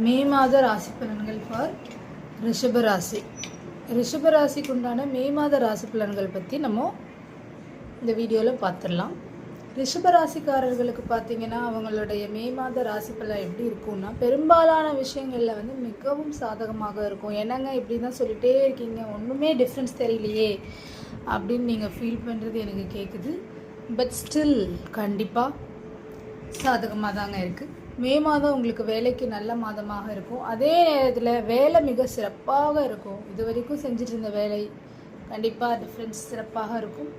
மே மாத ராசி பலன்கள் ஃபார் ரிஷபராசி. ரிஷபராசிக்கு உண்டான மே மாத ராசி பலன்கள் பற்றி நம்ம இந்த வீடியோவில் பார்த்துடலாம். ரிஷபராசிக்காரர்களுக்கு பார்த்திங்கன்னா அவங்களுடைய மே மாத ராசி பலன் எப்படி இருக்கும்னா, பெரும்பாலான விஷயங்களில் மிகவும் சாதகமாக இருக்கும். என்னங்க இப்படி தான் சொல்லிகிட்டே இருக்கீங்க, ஒன்றுமே டிஃப்ரென்ஸ் தெரியலையே அப்படின்னு நீங்கள் ஃபீல் பண்ணுறது எனக்கு கேட்குது. பட் ஸ்டில் கண்டிப்பாக சாதகமாக தாங்க இருக்குது. மே மாதம் உங்களுக்கு வேலைக்கு நல்ல மாதமாக இருக்கும். அதே நேரத்தில் வேலை மிக சிறப்பாக இருக்கும். இது வரைக்கும் செஞ்சுட்டு இருந்த வேலை கண்டிப்பாக டிஃப்ரென்ஸ் சிறப்பாக இருக்கும்.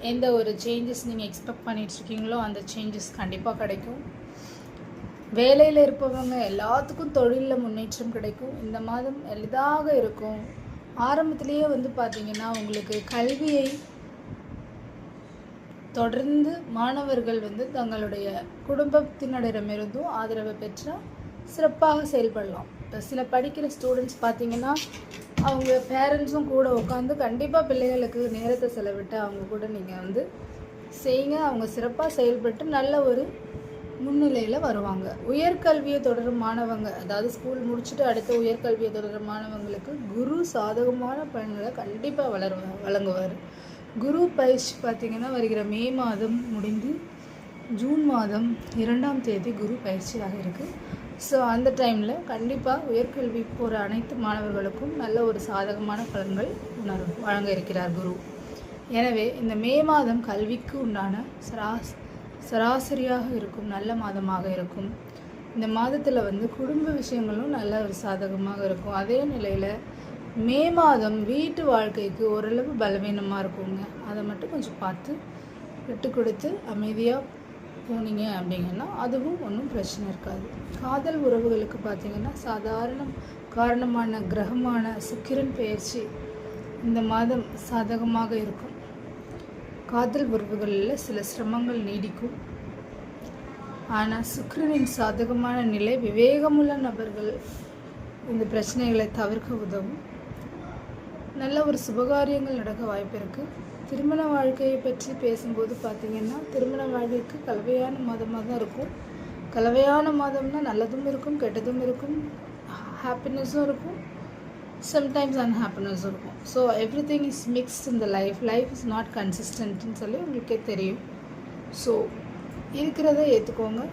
எந்த ஒரு சேஞ்சஸ் நீங்கள் எக்ஸ்பெக்ட் பண்ணிகிட்ருக்கீங்களோ அந்த சேஞ்சஸ் கண்டிப்பாக கிடைக்கும். வேலையில் இருப்பவங்க எல்லாத்துக்கும் தொழிலில் முன்னேற்றம் கிடைக்கும். இந்த மாதம் எளிதாக இருக்கும். ஆரம்பத்திலேயே பார்த்திங்கன்னா உங்களுக்கு கல்வியை தொடர்ந்து மாணவர்கள் தங்களுடைய குடும்பத்தினரிடமிருந்தும் ஆதரவை பெற்றால் சிறப்பாக செயல்படலாம். இப்போ சில படிக்கிற ஸ்டூடெண்ட்ஸ் பார்த்திங்கன்னா அவங்க பேரண்ட்ஸும் கூட உட்காந்து கண்டிப்பாக பிள்ளைகளுக்கு நேரத்தை செலவிட்டு அவங்க கூட நீங்கள் செய்யுங்க. அவங்க சிறப்பாக செயல்பட்டு நல்ல ஒரு முன்னிலையில் வருவாங்க. உயர்கல்வியை தொடரும் மாணவங்க, அதாவது ஸ்கூல் முடிச்சுட்டு அடுத்த உயர்கல்வியை தொடரும் மாணவங்களுக்கு குரு சாதகமான பலன்களை கண்டிப்பாக வழங்குவார். குரு பயிற்சி பார்த்திங்கன்னா வருகிற மே மாதம் முடிந்து ஜூன் மாதம் 2ஆம் தேதி குரு பயிற்சியாக இருக்குது. ஸோ அந்த டைமில் கண்டிப்பாக உயர்கல்வி போகிற அனைத்து மாணவர்களுக்கும் நல்ல ஒரு சாதகமான பலன்கள் வழங்க இருக்கிறார் குரு. எனவே இந்த மே மாதம் கல்விக்கு உண்டான சராசரியாக இருக்கும் நல்ல மாதமாக இருக்கும். இந்த மாதத்தில் குடும்ப விஷயங்களும் நல்ல ஒரு சாதகமாக இருக்கும். அதே நிலையில் மே மாதம் வீட்டு வாழ்க்கைக்கு ஓரளவு பலவீனமாக இருக்குங்க. அதை மட்டும் கொஞ்சம் பார்த்து விட்டு கொடுத்து அமைதியாக போனீங்க அப்படிங்கன்னா அதுவும் ஒன்றும் பிரச்சனை இருக்காது. காதல் உறவுகளுக்கு பார்த்திங்கன்னா சாதாரண காரணமான கிரகமான சுக்கிரன் பெயர்ச்சி இந்த மாதம் சாதகமாக இருக்கும். காதல் உறவுகளில் சில சிரமங்கள் நீடிக்கும். ஆனால் சுக்கிரனின் சாதகமான நிலை விவேகமுள்ள நபர்கள் இந்த பிரச்சனைகளை தவிர்க்க உதவும். நல்ல ஒரு சுபகாரியங்கள் நடக்க வாய்ப்பு இருக்குது. திருமண வாழ்க்கையை பற்றி பேசும்போது பார்த்திங்கன்னா திருமண வாழ்க்கைக்கு கலவையான மாதமாக தான் இருக்கும். கலவையான மாதம்னா நல்லதும் இருக்கும், கெட்டதும் இருக்கும், ஹாப்பினஸும் இருக்கும், சம்டைம்ஸ் அன்ஹாப்பினஸும் இருக்கும். So everything is mixed in the life is not கன்சிஸ்டன்ட்னு சொல்லி உங்களுக்கே தெரியும். ஸோ இருக்கிறத ஏற்றுக்கோங்க.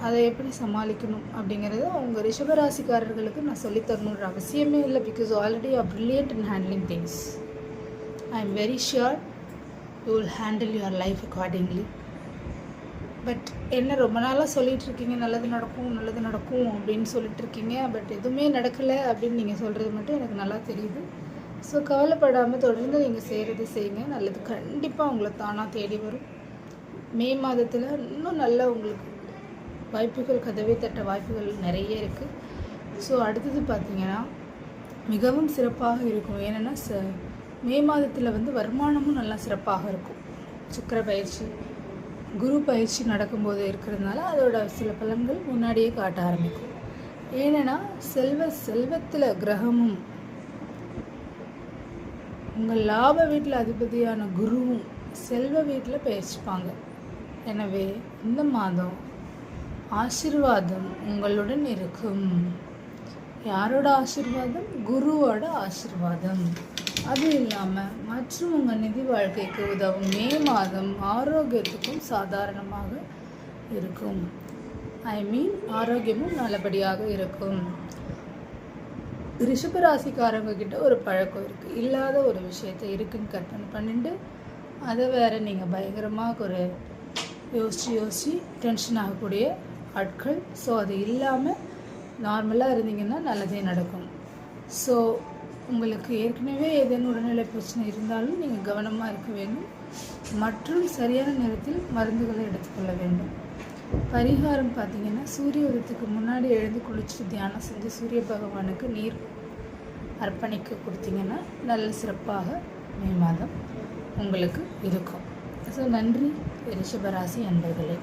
அதை எப்படி சமாளிக்கணும் அப்படிங்கிறது அவங்க ரிஷபராசிக்காரர்களுக்கு நான் சொல்லித்தரணுன்ற அவசியமே இல்லை. Because already R brilliant in handling things. I am very sure you will handle your life accordingly. But என்ன ரொம்ப நாளாக சொல்லிகிட்டு இருக்கீங்க நல்லது நடக்கும் அப்படின்னு சொல்லிட்டு இருக்கீங்க. பட் எதுவுமே நடக்கலை அப்படின்னு நீங்கள் சொல்கிறது மட்டும் எனக்கு நல்லா தெரியுது. ஸோ கவலைப்படாமல் தொடர்ந்து நீங்கள் செய்கிறது செய்யுங்க. நல்லது கண்டிப்பாக உங்களை தானாக தேடி வரும். மே மாதத்தில் இன்னும் நல்லா உங்களுக்கு வாய்ப்புகள் கதவை தட்ட வாய்ப்புகள் நிறைய இருக்குது. ஸோ அடுத்தது பார்த்திங்கன்னா மிகவும் சிறப்பாக இருக்கும். ஏன்னா மே மாதத்தில் வருமானமும் நல்லா சிறப்பாக இருக்கும். சுக்கிர பயிற்சி குரு பயிற்சி நடக்கும்போது இருக்கிறதுனால அதோட சில பலன்கள் முன்னாடியே காட்ட ஆரம்பிக்கும். ஏன்னா செல்வத்தில் கிரகமும் உங்கள் லாப வீட்டில் அதிபதியான குருவும் செல்வ வீட்டில் பயிற்சிப்பாங்க. எனவே இந்த மாதம் ஆசீர்வாதம் உங்களுடன் இருக்கும். யாரோட ஆசீர்வாதம்? குருவோட ஆசீர்வாதம். அது இல்லாமல் மற்றும் உங்கள் நிதி வாழ்க்கைக்கு உதவும் மே மாதம் ஆரோக்கியத்துக்கும் சாதாரணமாக இருக்கும். ஆரோக்கியமும் நல்லபடியாக இருக்கும். ரிஷபராசிக்காரங்க கிட்ட ஒரு பழக்கம் இருக்குது. இல்லாத ஒரு விஷயத்தை இருக்குன்னு கற்பனை பண்ணிட்டு அதை வேறு நீங்கள் பயங்கரமாக ஒரு யோசித்து டென்ஷன் ஆகக்கூடிய ஆட்கள். ஸோ அது இல்லாமல் நார்மலாக இருந்தீங்கன்னா நல்லதே நடக்கும். ஸோ உங்களுக்கு ஏற்கனவே ஏதேனும் உடல்நிலை பிரச்சனை இருந்தாலும் நீங்கள் கவனமாக இருக்க வேண்டும். மற்றும் சரியான நேரத்தில் மருந்துகளை எடுத்துக்கொள்ள வேண்டும். பரிகாரம் பார்த்திங்கன்னா சூரிய உதயத்துக்கு முன்னாடி எழுந்து குளிச்சுட்டு தியானம் செஞ்சு சூரிய பகவானுக்கு நீர் அர்ப்பணிக்க கொடுத்தீங்கன்னா நல்ல சிறப்பாக மே மாதம் உங்களுக்கு இருக்கும். ஸோ நன்றி ரிஷபராசி அன்பர்களே.